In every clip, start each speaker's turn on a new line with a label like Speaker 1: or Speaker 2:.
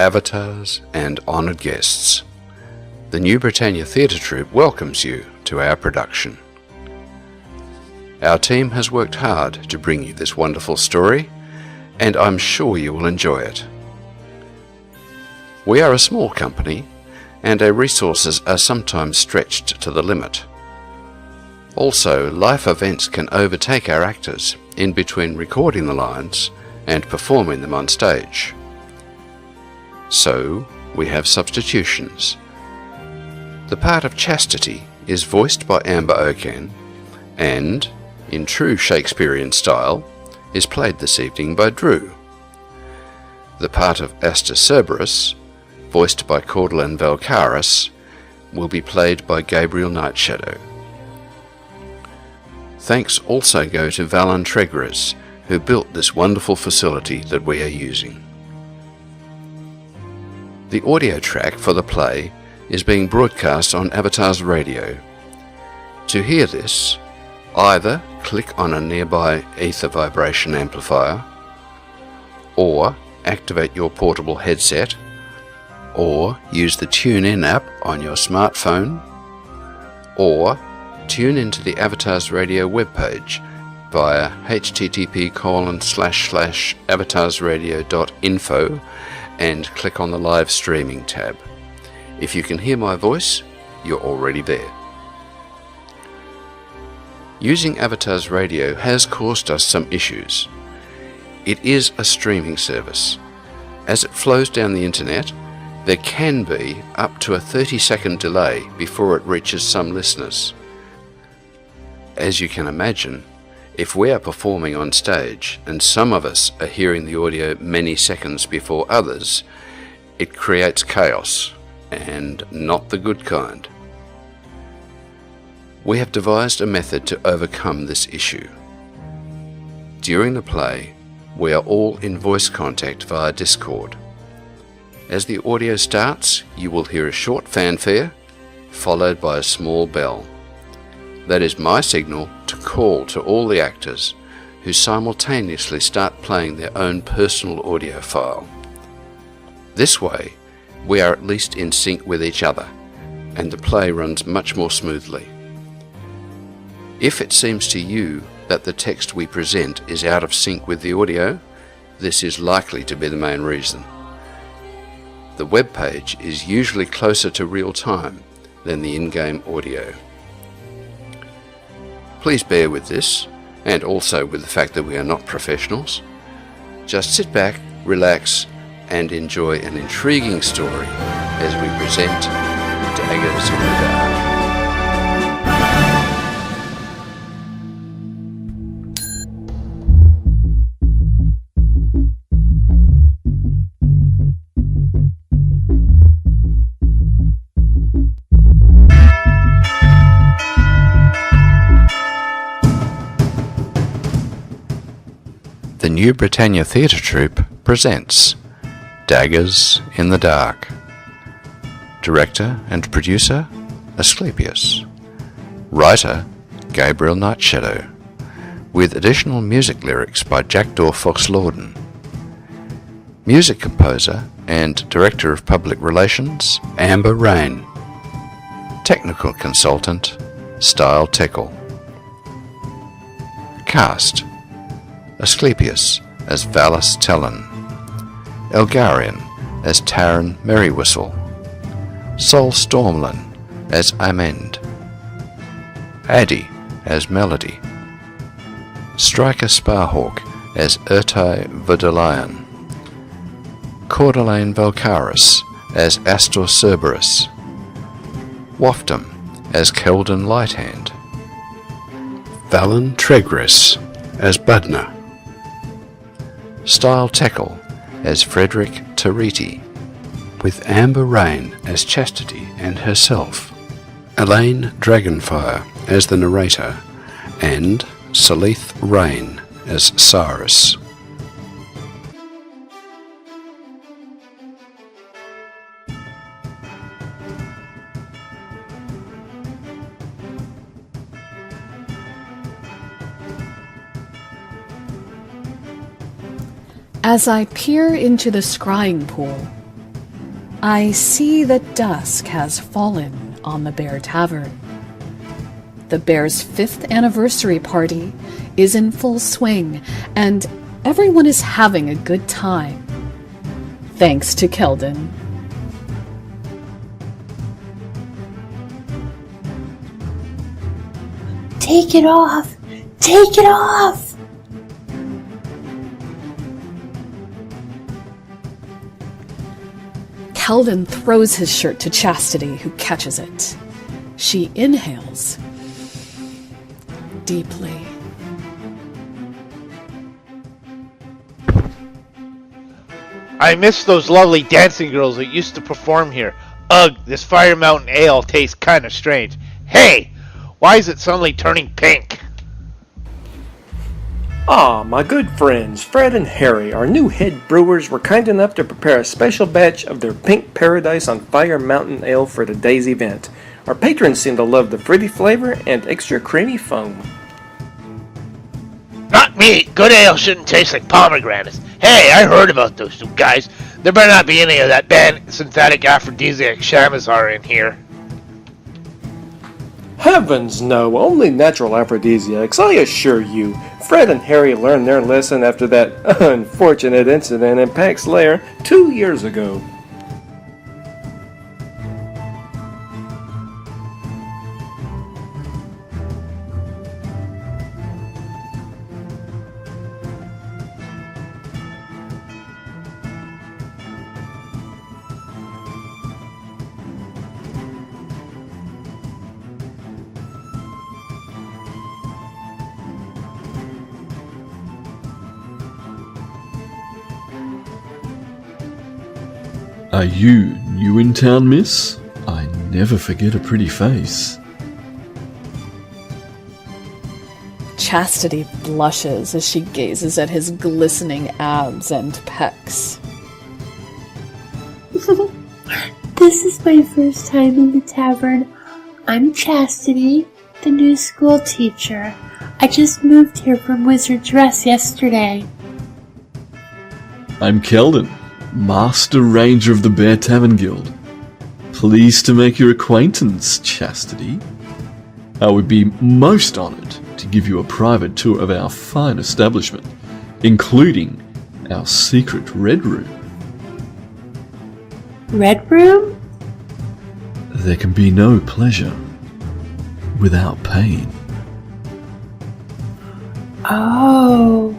Speaker 1: avatars, and honoured guests, the new Britannia Theater Troupe welcomes you to our production. Our team has worked hard to bring you this wonderful story, and I'm sure you will enjoy it. We are a small company, and our resources are sometimes stretched to the limit. Also, life events can overtake our actors in between recording the lines and performing them on stage. So, we have substitutions. The part of Chastity is voiced by Amber Oken and, in true Shakespearean style, is played this evening by Drew. The part of Asta Cerberus, voiced by Cordelan Valkaris, will be played by Gabriel Nightshadow. Thanks also go to Valon Tregres, who built this wonderful facility that we are using. The audio track for the play is being broadcast on Avatar's radio. To hear this, either click on a nearby ether vibration amplifier, or activate your portable headset, or use the TuneIn app on your smartphone, or tune into the Avatar's radio webpage via http://avatarsradio.info and click on the live streaming tab. If you can hear my voice, you're already there. Using Avatar's radio has caused us some issues. It is a streaming service. As it flows down the internet, there can be up to a 30-second delay before it reaches some listeners. As you can imagine, if we are performing on stage and some of us are hearing the audio many seconds before others, it creates chaos, and not the good kind. We have devised a method to overcome this issue. During the play, we are all in voice contact via Discord. As the audio starts, you will hear a short fanfare, followed by a small bell. That is my signal to call to all the actors, who simultaneously start playing their own personal audio file. This way, we are at least in sync with each other, and the play runs much more smoothly. If it seems to you that the text we present is out of sync with the audio, this is likely to be the main reason. The web page is usually closer to real time than the in-game audio. Please bear with this, and also with the fact that we are not professionals. Just sit back, relax, and enjoy an intriguing story as we present Daggers in the Dark. The new Britannia Theater Troupe presents Daggers in the Dark. Director and producer, Asclepius. Writer, Gabriel Nightshadow. With additional music lyrics by Jackdaw Fox-Lorden. Music composer and director of public relations, Amber Rain. Technical consultant, Style Teckle. Cast: Asclepius as Valus Tellan, Elgarian as Taran Merrywhistle, Sol Stormlin as Amend, Addy as Melody, Striker Sparhawk as Ertai Vodalion, Cordelan Valkaris as Astor Cerberus, Waftum as Keldon Lighthand, Valon Tregres as Budna, Style Teckle as Frederick Tariti, with Amber Rain as Chastity and herself, Elaine Dragonfire as the narrator, and Salith Rain as Cyrus.
Speaker 2: As I peer into the scrying pool, I see that dusk has fallen on the Bear Tavern. The Bear's 5th anniversary party is in full swing, and everyone is having a good time. Thanks to Keldon.
Speaker 3: Take it off! Take it off!
Speaker 2: Keldon throws his shirt to Chastity, who catches it. She inhales deeply.
Speaker 4: I miss those lovely dancing girls that used to perform here. Ugh, this Fire Mountain ale tastes kind of strange. Hey, why is it suddenly turning pink?
Speaker 5: Ah, my good friends, Fred and Harry, our new head brewers, were kind enough to prepare a special batch of their Pink Paradise on Fire Mountain Ale for today's event. Our patrons seem to love the fruity flavor and extra creamy foam.
Speaker 4: Not me! Good ale shouldn't taste like pomegranates. Hey, I heard about those two guys. There better not be any of that bad synthetic aphrodisiac Shamazar in here.
Speaker 5: Heavens no, only natural aphrodisiacs, I assure you. Fred and Harry learned their lesson after that unfortunate incident in Pax Lair 2 years ago.
Speaker 6: Are you new in town, miss? I never forget a pretty face.
Speaker 2: Chastity blushes as she gazes at his glistening abs and pecs.
Speaker 3: This is my first time in the tavern. I'm Chastity, the new school teacher. I just moved here from Wizard's Rest yesterday.
Speaker 6: I'm Keldon, Master Ranger of the Bear Tavern Guild. Pleased to make your acquaintance, Chastity. I would be most honoured to give you a private tour of our fine establishment, including our secret Red Room.
Speaker 3: Red Room?
Speaker 6: There can be no pleasure without pain.
Speaker 3: Oh,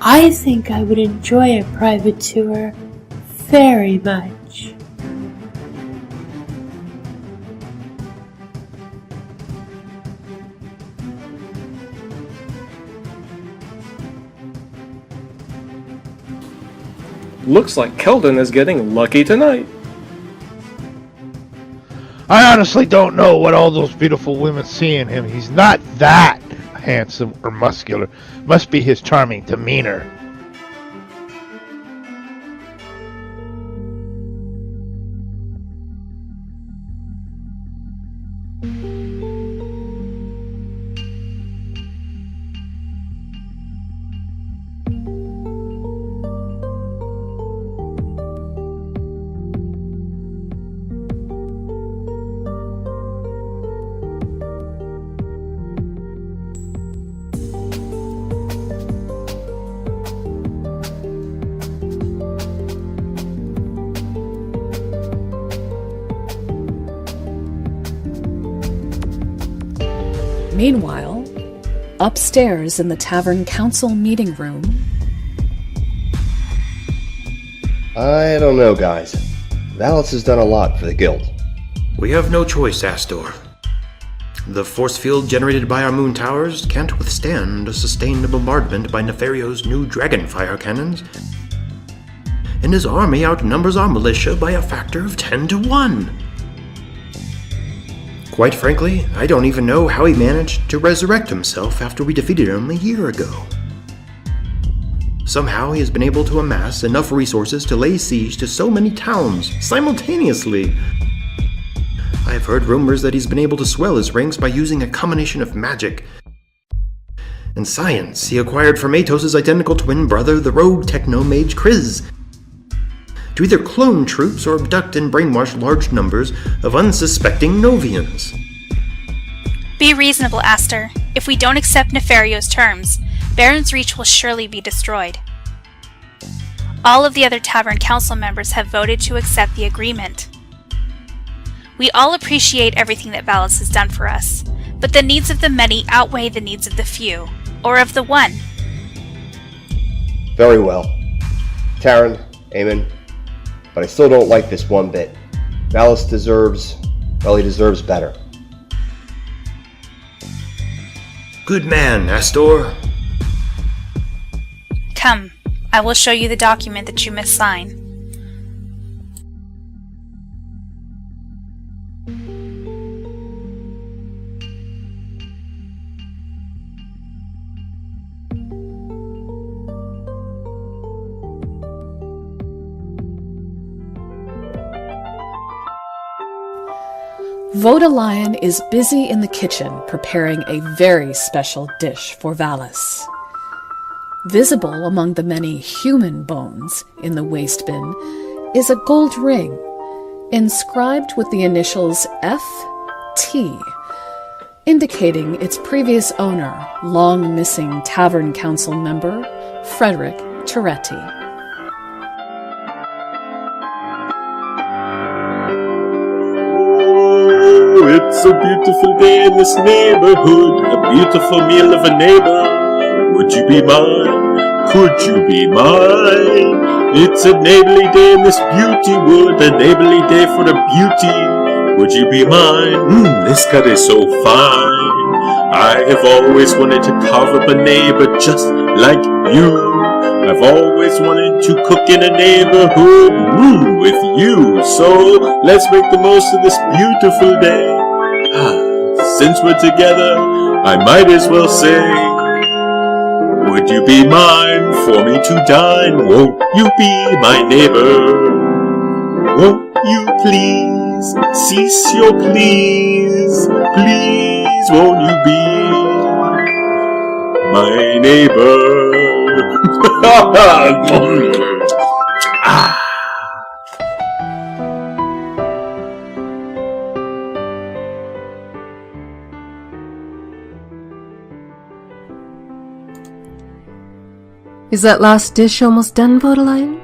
Speaker 3: I think I would enjoy a private tour very much.
Speaker 5: Looks like Keldon is getting lucky tonight.
Speaker 4: I honestly don't know what all those beautiful women see in him. He's not that handsome or muscular. Must be his charming demeanor.
Speaker 2: Meanwhile, upstairs in the tavern council meeting room,
Speaker 7: I don't know, guys. Valis has done a lot for the guild.
Speaker 8: We have no choice, Astor. The force field generated by our moon towers can't withstand a sustained bombardment by Nefario's new Dragonfire cannons, and his army outnumbers our militia by a factor of 10 to 1. Quite frankly, I don't even know how he managed to resurrect himself after we defeated him a year ago. Somehow he has been able to amass enough resources to lay siege to so many towns simultaneously. I have heard rumors that he's been able to swell his ranks by using a combination of magic and science he acquired from Atos' identical twin brother, the rogue techno-mage Kriz. to either clone troops or abduct and brainwash large numbers of unsuspecting Novians.
Speaker 9: Be reasonable, Aster. If we don't accept Nefario's terms, Baron's Reach will surely be destroyed. All of the other Tavern Council members have voted to accept the agreement. We all appreciate everything that Valis has done for us, but the needs of the many outweigh the needs of the few, or of the one.
Speaker 7: Very well. Taryn, Eamon, but I still don't like this one bit. Valis deserves better.
Speaker 8: Good man, Astor.
Speaker 9: Come, I will show you the document that you must sign.
Speaker 2: Vodalion is busy in the kitchen preparing a very special dish for Valis. Visible among the many human bones in the waste bin is a gold ring inscribed with the initials F.T., indicating its previous owner, long missing Tavern Council member Frederick Toretti.
Speaker 10: It's a beautiful day in this neighborhood, a beautiful meal of a neighbor. Would you be mine? Could you be mine? It's a neighborly day in this beauty wood, a neighborly day for the beauty. Would you be mine? This cut is so fine. I have always wanted to carve up a neighbor just like you. I've always wanted to cook in a neighborhood with you. So let's make the most of this beautiful day. Since we're together, I might as well say, would you be mine for me to dine? Won't you be my neighbor? Won't you please cease your please? Please, won't you be my neighbor?
Speaker 11: Is that last dish almost done, Vodalion?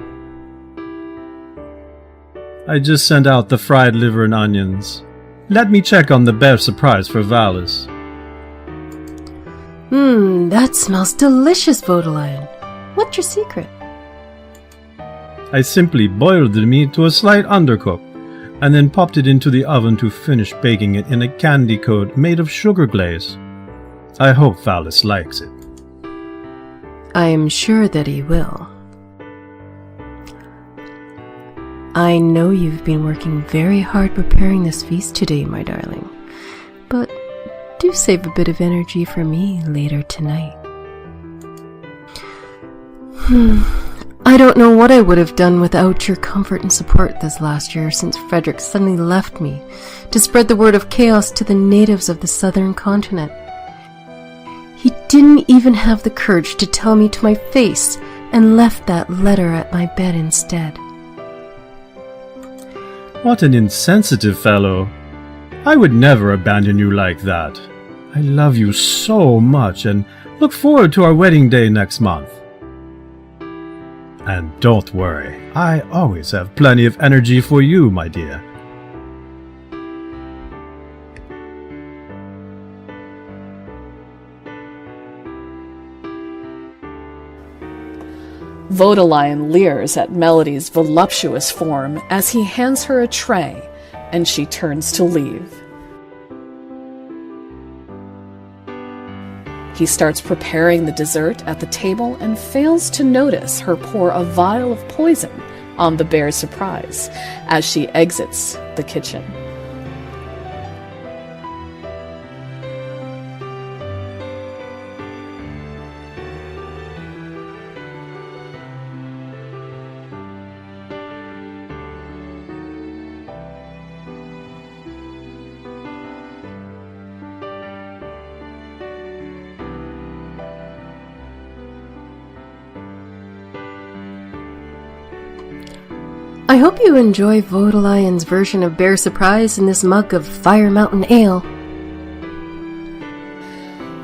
Speaker 12: I just sent out the fried liver and onions. Let me check on the bear surprise for Valis.
Speaker 11: That smells delicious, Vodalion. What's your secret?
Speaker 12: I simply boiled the meat to a slight undercook, and then popped it into the oven to finish baking it in a candy coat made of sugar glaze. I hope Valis likes it.
Speaker 11: I am sure that he will. I know you've been working very hard preparing this feast today, my darling, but do save a bit of energy for me later tonight. I don't know what I would have done without your comfort and support this last year since Frederick suddenly left me to spread the word of chaos to the natives of the southern continent. He didn't even have the courage to tell me to my face and left that letter at my bed instead.
Speaker 12: What an insensitive fellow. I would never abandon you like that. I love you so much and look forward to our wedding day next month. And don't worry, I always have plenty of energy for you, my dear.
Speaker 2: Vodalion leers at Melody's voluptuous form as he hands her a tray, and she turns to leave. He starts preparing the dessert at the table and fails to notice her pour a vial of poison on the bear's surprise as she exits the kitchen.
Speaker 11: I hope you enjoy Vodelion's version of Bear Surprise in this mug of Fire Mountain Ale.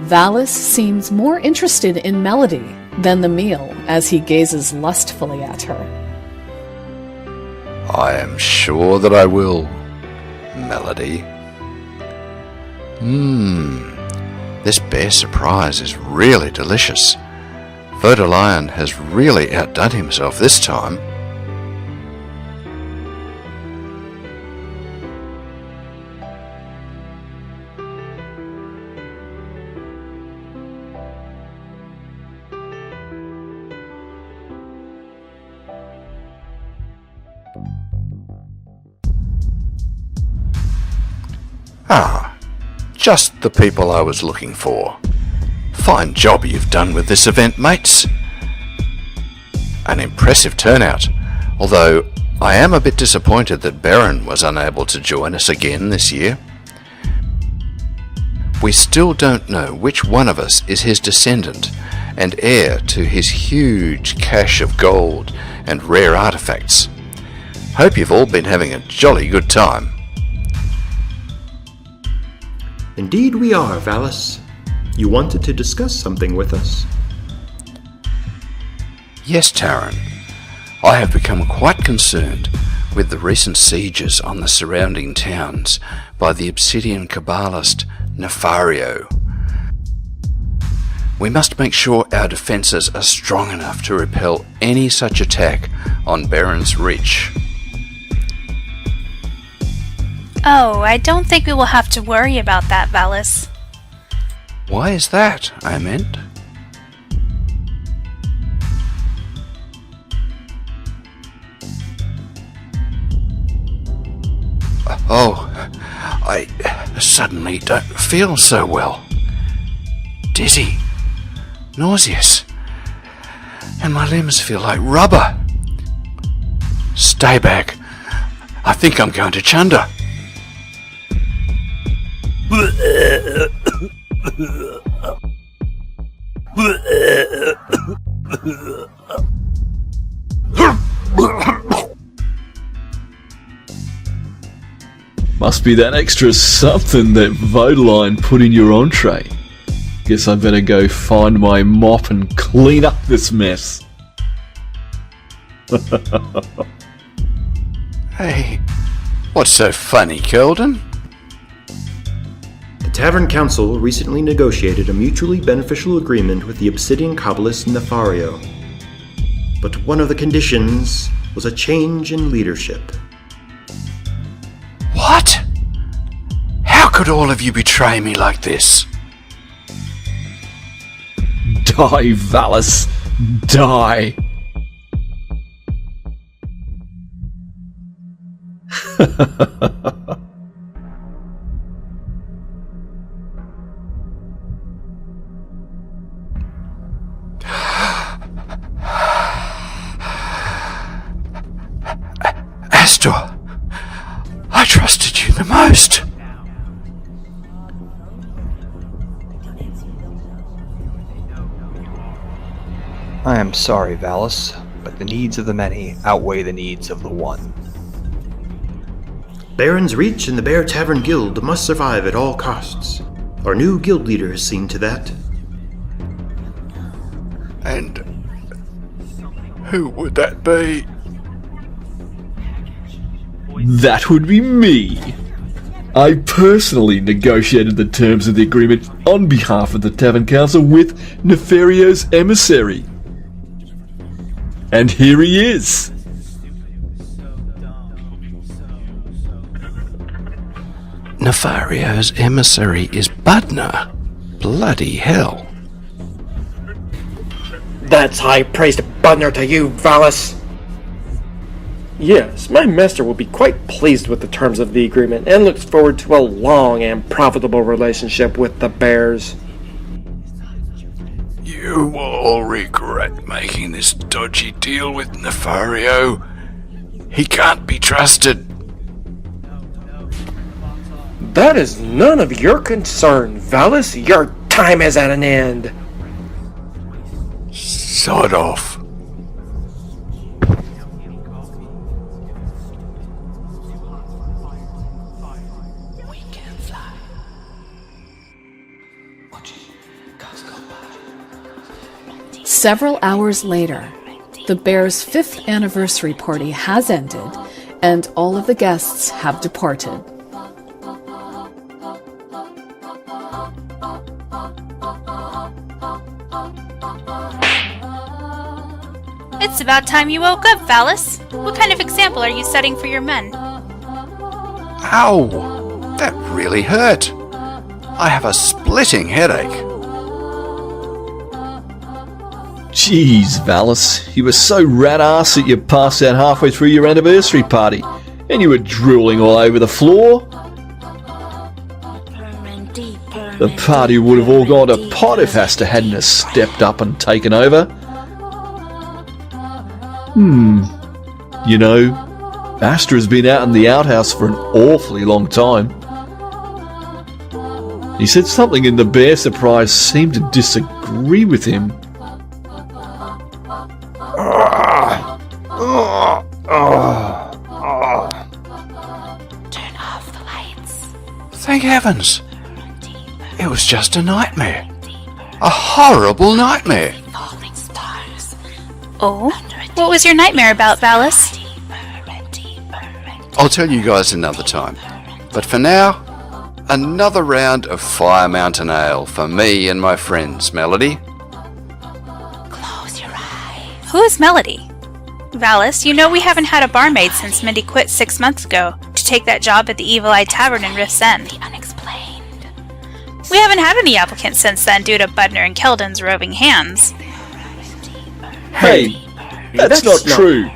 Speaker 2: Valis seems more interested in Melody than the meal as he gazes lustfully at her.
Speaker 1: I am sure that I will, Melody. This Bear Surprise is really delicious. Vodalion has really outdone himself this time. Just the people I was looking for. Fine job you've done with this event, mates. An impressive turnout, although I am a bit disappointed that Baron was unable to join us again this year. We still don't know which one of us is his descendant and heir to his huge cache of gold and rare artifacts. Hope you've all been having a jolly good time.
Speaker 8: Indeed we are, Valis. You wanted to discuss something with us.
Speaker 1: Yes, Taran. I have become quite concerned with the recent sieges on the surrounding towns by the Obsidian Kabbalist Nefario. We must make sure our defences are strong enough to repel any such attack on Baron's Reach.
Speaker 9: Oh, I don't think we will have to worry about that, Valis.
Speaker 1: Why is that, I meant? Oh, I suddenly don't feel so well. Dizzy, nauseous, and my limbs feel like rubber. Stay back. I think I'm going to chunder.
Speaker 6: Must be that extra something that Vodaline put in your entree. Guess I better go find my mop and clean up this mess.
Speaker 1: Hey, what's so funny, Keldon?
Speaker 8: The Tavern Council recently negotiated a mutually beneficial agreement with the Obsidian Kabbalist Nefario. But one of the conditions was a change in leadership.
Speaker 1: What? How could all of you betray me like this?
Speaker 6: Die, Valis, die!
Speaker 1: Astor, I trusted you the most.
Speaker 13: I am sorry, Valis, but the needs of the many outweigh the needs of the one.
Speaker 8: Baron's Reach and the Bear Tavern Guild must survive at all costs. Our new guild leader has seen to that.
Speaker 1: And who would that be?
Speaker 6: That would be me. I personally negotiated the terms of the agreement on behalf of the Tavern Council with Nefario's emissary. And here he is.
Speaker 1: Nefario's emissary is Budna. Bloody hell.
Speaker 5: That's high praise to Budner to you, Valis. Yes, my master will be quite pleased with the terms of the agreement and looks forward to a long and profitable relationship with the Bears.
Speaker 1: You will all regret making this dodgy deal with Nefario. He can't be trusted.
Speaker 5: That is none of your concern, Valis. Your time is at an end.
Speaker 1: Sod off.
Speaker 2: Several hours later, the Bears' 5th anniversary party has ended, and all of the guests have departed.
Speaker 9: It's about time you woke up, Valis. What kind of example are you setting for your men?
Speaker 1: Ow! That really hurt. I have a splitting headache.
Speaker 6: Jeez, Valis, you were so rat-ass that you passed out halfway through your anniversary party, and you were drooling all over the floor. The party would have all gone to pot if Asta hadn't have stepped up and taken over. You know, Asta has been out in the outhouse for an awfully long time. He said something in the bear surprise seemed to disagree with him.
Speaker 3: Turn off the lights.
Speaker 1: Thank heavens! It was just a nightmare. A horrible nightmare.
Speaker 3: Falling stars.
Speaker 9: Oh? What was your nightmare about, Valis?
Speaker 1: I'll tell you guys another time. But for now, another round of Fire Mountain Ale for me and my friends, Melody.
Speaker 3: Close your eyes.
Speaker 9: Who is Melody? Valis, you know we haven't had a barmaid since Mindy quit 6 months ago to take that job at the Evil Eye Tavern in Rift's End.
Speaker 3: The unexplained.
Speaker 9: We haven't had any applicants since then due to Budner and Keldon's roving hands.
Speaker 6: Hey, that's not true.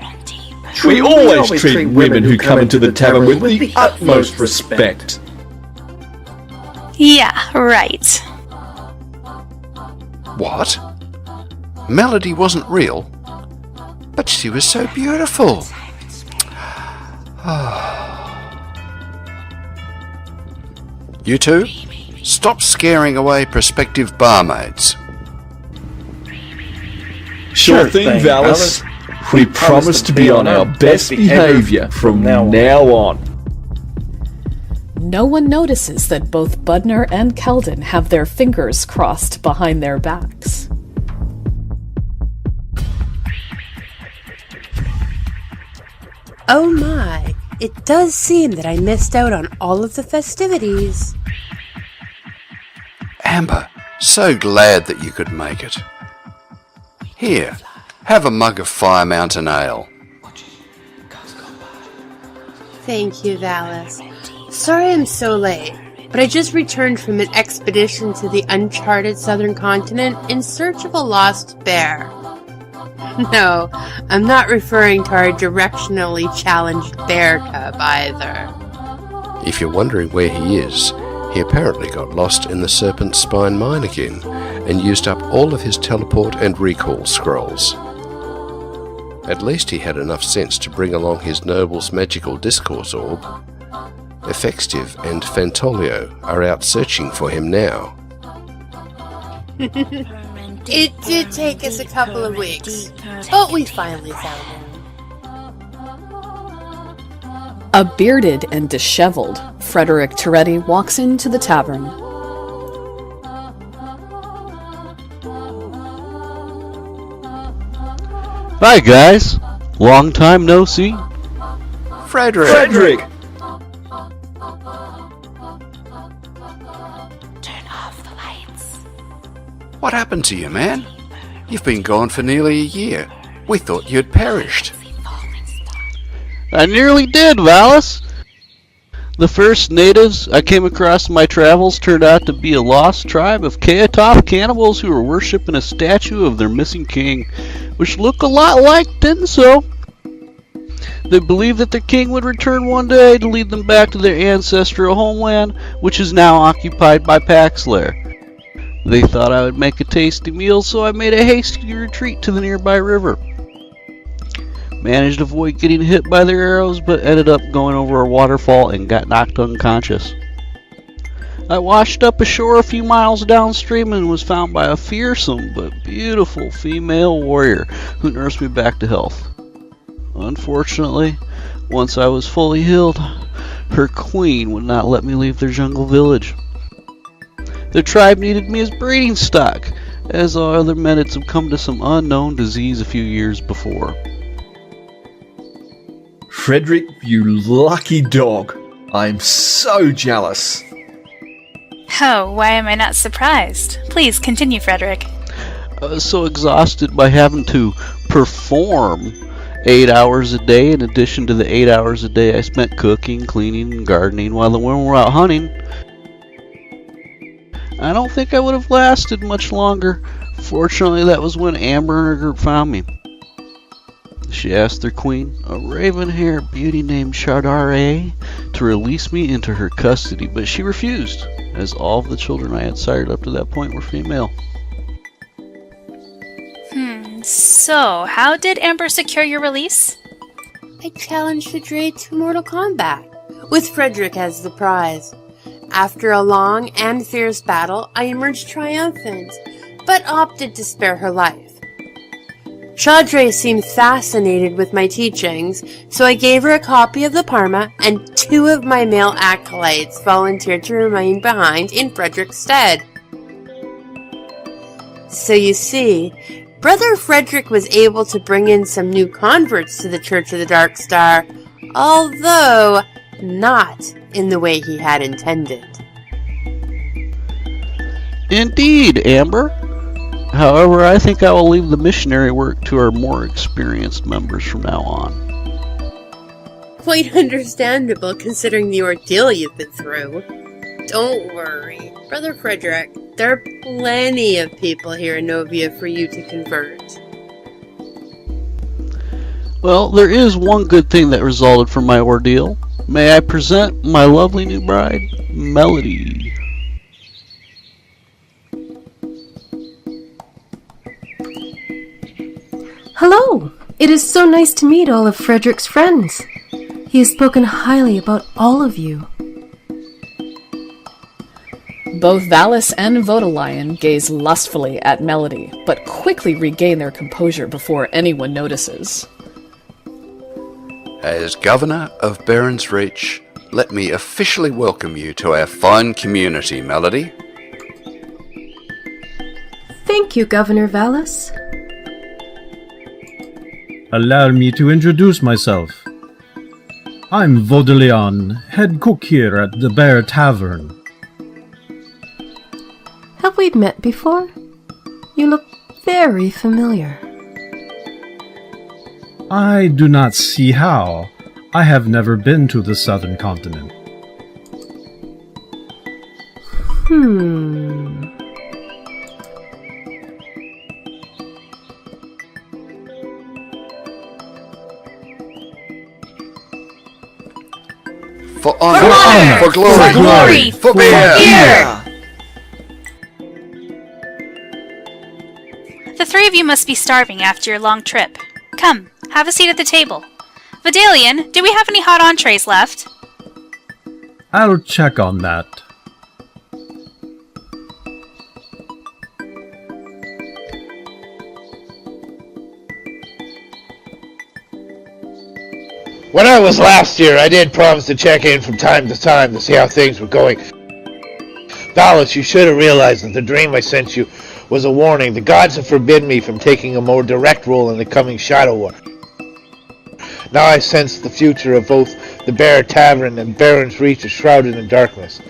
Speaker 6: We always treat women who come into the tavern with the utmost respect.
Speaker 9: Yeah, right.
Speaker 1: What? Melody wasn't real? But she was so beautiful. You two, stop scaring away prospective barmaids.
Speaker 6: Sure thing, Valis. We promise to be on our best behavior from now on.
Speaker 2: No one notices that both Budner and Keldon have their fingers crossed behind their backs.
Speaker 3: Oh my, it does seem that I missed out on all of the festivities.
Speaker 1: Amber, so glad that you could make it. Here, have a mug of Fire Mountain Ale.
Speaker 3: Thank you, Valis. Sorry I'm so late, but I just returned from an expedition to the uncharted southern continent in search of a lost bear. No, I'm not referring to our directionally challenged bear cub either.
Speaker 1: If you're wondering where he is, he apparently got lost in the Serpent Spine mine again and used up all of his teleport and recall scrolls. At least he had enough sense to bring along his noble's magical discourse orb. Effective and Fantolio are out searching for him now.
Speaker 3: It did take us a couple of weeks, but we finally found him.
Speaker 2: A bearded and disheveled Frederick Toretti walks into the tavern.
Speaker 14: Hi guys, long time no see.
Speaker 1: Frederick!
Speaker 3: Turn off the lights.
Speaker 1: What happened to you, man? You've been gone for nearly a year. We thought you'd perished.
Speaker 14: I nearly did, Valis. The first natives I came across in my travels turned out to be a lost tribe of Kaatop cannibals who were worshipping a statue of their missing king, which looked a lot like Denso. They believed that their king would return one day to lead them back to their ancestral homeland, which is now occupied by Paxlair. They thought I would make a tasty meal, so I made a hasty retreat to the nearby river. Managed to avoid getting hit by their arrows, but ended up going over a waterfall and got knocked unconscious. I washed up ashore a few miles downstream and was found by a fearsome but beautiful female warrior who nursed me back to health. Unfortunately, once I was fully healed, her queen would not let me leave their jungle village. The tribe needed me as breeding stock, as our other men had succumbed to some unknown disease a few years before.
Speaker 6: Frederick, you lucky dog. I'm so jealous.
Speaker 9: Oh, why am I not surprised? Please continue, Frederick.
Speaker 14: I was so exhausted by having to perform 8 hours a day in addition to the 8 hours a day I spent cooking, cleaning, and gardening while the women were out hunting. I don't think I would have lasted much longer. Fortunately, that was when Amber and her group found me. She asked their queen, a raven-haired beauty named Shroud, to release me into her custody, but she refused, as all of the children I had sired up to that point were female.
Speaker 9: So, how did Amber secure your release?
Speaker 3: I challenged the Dre to mortal combat, with Frederick as the prize. After a long and fierce battle, I emerged triumphant, but opted to spare her life. Chaudre seemed fascinated with my teachings, so I gave her a copy of the Parma, and 2 of my male acolytes volunteered to remain behind in Frederick's stead. So you see, Brother Frederick was able to bring in some new converts to the Church of the Dark Star, although not in the way he had intended.
Speaker 14: Indeed, Amber. However, I think I will leave the missionary work to our more experienced members from now on.
Speaker 3: Quite understandable, considering the ordeal you've been through. Don't worry, Brother Frederick. There are plenty of people here in Novia for you to convert.
Speaker 14: Well, there is one good thing that resulted from my ordeal. May I present my lovely new bride, Melody.
Speaker 11: Hello! It is so nice to meet all of Frederick's friends. He has spoken highly about all of you.
Speaker 2: Both Valis and Vodalion gaze lustfully at Melody, but quickly regain their composure before anyone notices.
Speaker 1: As Governor of Baron's Reach, let me officially welcome you to our fine community, Melody.
Speaker 11: Thank you, Governor Valis.
Speaker 12: Allow me to introduce myself. I'm Vodalion, head cook here at the Bear Tavern.
Speaker 11: Have we met before? You look very familiar.
Speaker 12: I do not see how. I have never been to the southern continent.
Speaker 1: For honor, for glory, for beer!
Speaker 9: The 3 of you must be starving after your long trip. Come, have a seat at the table. Vidalion, do we have any hot entrees left?
Speaker 12: I'll check on that.
Speaker 4: When I was last here, I did promise to check in from time to time to see how things were going. Valis, you should have realized that the dream I sent you was a warning. The gods have forbidden me from taking a more direct role in the coming Shadow War. Now I sense the future of both the Bear Tavern and Baron's Reach is shrouded in darkness.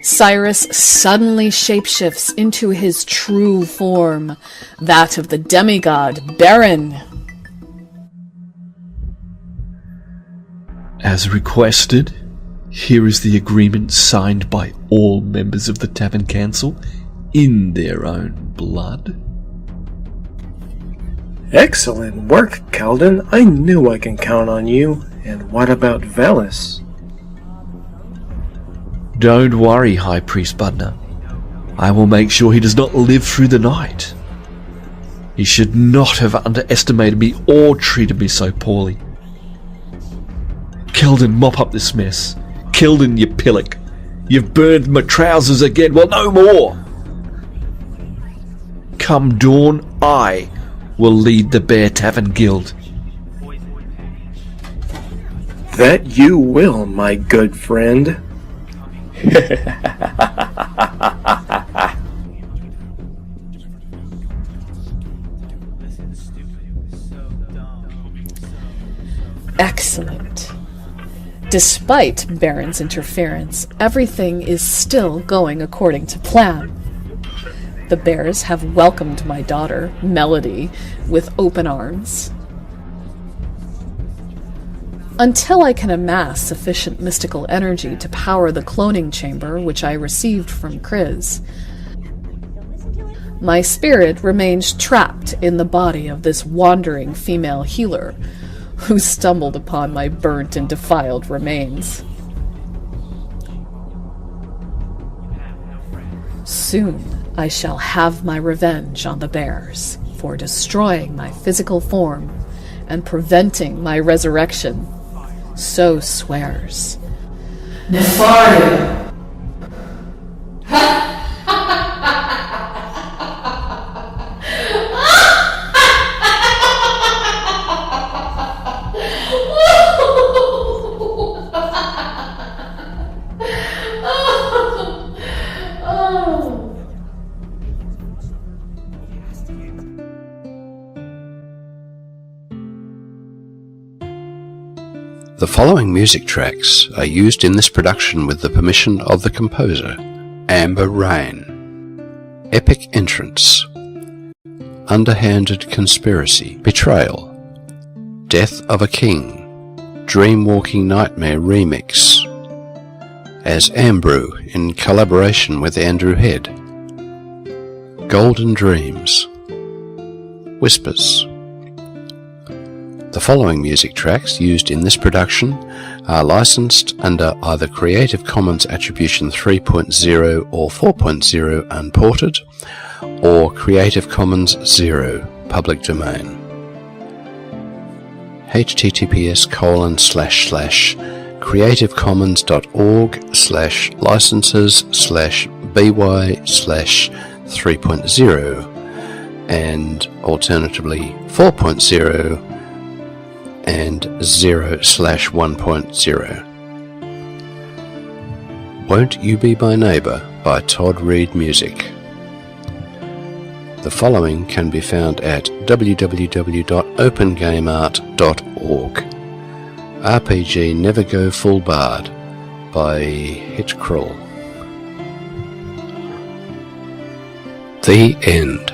Speaker 2: Cyrus suddenly shapeshifts into his true form, that of the demigod Baron.
Speaker 6: As requested, here is the agreement signed by all members of the Tavern Council in their own blood.
Speaker 5: Excellent work, Calden. I knew I can count on you. And what about Valis?
Speaker 6: Don't worry, High Priest Budner. I will make sure he does not live through the night. He should not have underestimated me or treated me so poorly. Keldon, mop up this mess. Keldon, you pillock. You've burned my trousers again. Well, no more. Come dawn, I will lead the Bear Tavern Guild.
Speaker 5: That you will, my good friend.
Speaker 2: Excellent. Despite Baron's interference, everything is still going according to plan. The bears have welcomed my daughter, Melody, with open arms. Until I can amass sufficient mystical energy to power the cloning chamber which I received from Kriz, my spirit remains trapped in the body of this wandering female healer who stumbled upon my burnt and defiled remains. Soon I shall have my revenge on the bears for destroying my physical form and preventing my resurrection. So swears Nefario.
Speaker 1: The following music tracks are used in this production with the permission of the composer, Amber Rain. Epic Entrance, Underhanded Conspiracy, Betrayal, Death of a King, Dreamwalking Nightmare Remix, as Ambrew in collaboration with Andrew Head, Golden Dreams, Whispers. The following music tracks used in this production are licensed under either Creative Commons Attribution 3.0 or 4.0 unported, or Creative Commons 0 public domain. https://creativecommons.org/licenses/by/3.0 and alternatively 4.0 and 0/1.0. Won't You Be My Neighbour by Todd Reed Music. The following can be found at www.opengameart.org. RPG Never Go Full Bard by Hitchkrill. The End.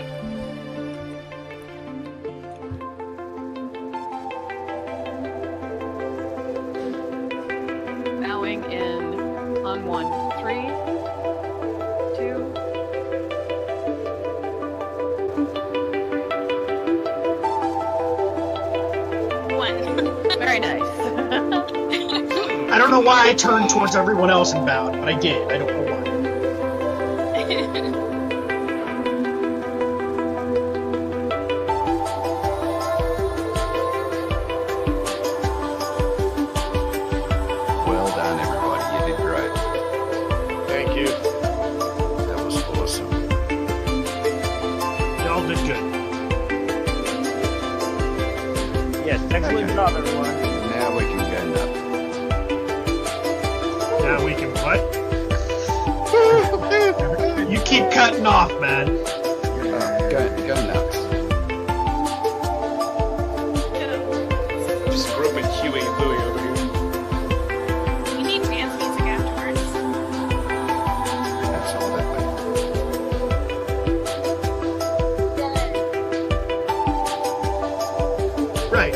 Speaker 2: Bowing in on 1, 3, 2.
Speaker 15: Very nice.
Speaker 16: I don't know why I turned towards everyone else and bowed, but I did. I don't know why.
Speaker 1: Well done, everybody. You did great.
Speaker 4: Thank you.
Speaker 1: That was awesome.
Speaker 16: Y'all did good.
Speaker 17: Yes, excellent job, everyone.
Speaker 1: Now we can go nuts.
Speaker 16: Now we can what? You keep cutting off, man.
Speaker 1: Go nuts.
Speaker 5: Just grouping Huey and Louie over here.
Speaker 9: We need dance music afterwards.
Speaker 1: That's all that way.
Speaker 16: Right.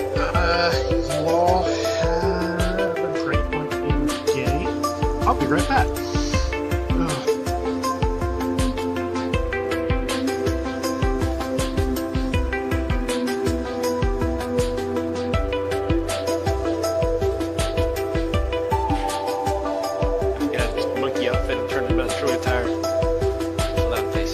Speaker 16: You all have a great one in the game. I'll be right back.
Speaker 5: Yeah, this monkey outfit and turned him into a true attire. Pull that face.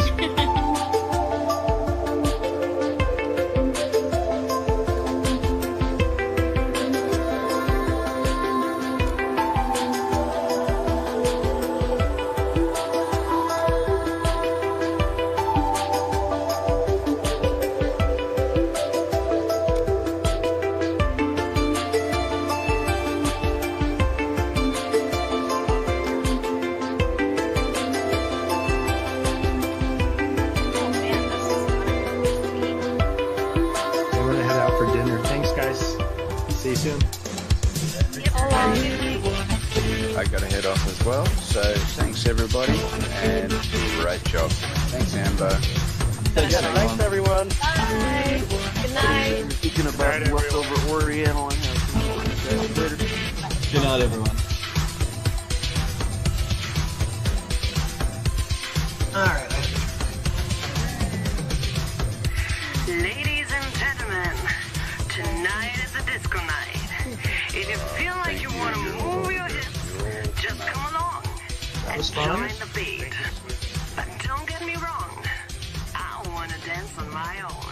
Speaker 1: I got to head off as well. So thanks everybody, and great job. Thanks Amber.
Speaker 17: Thanks everyone.
Speaker 3: Bye. Good night.
Speaker 17: Speaking about leftover Oriental, I have later.
Speaker 6: Good night, everyone.
Speaker 16: Alright.
Speaker 15: Ladies and gentlemen, tonight is a disco night. If you feel like you want to move your hips, just come along and join the beat. But don't get me wrong, I want to dance on my own.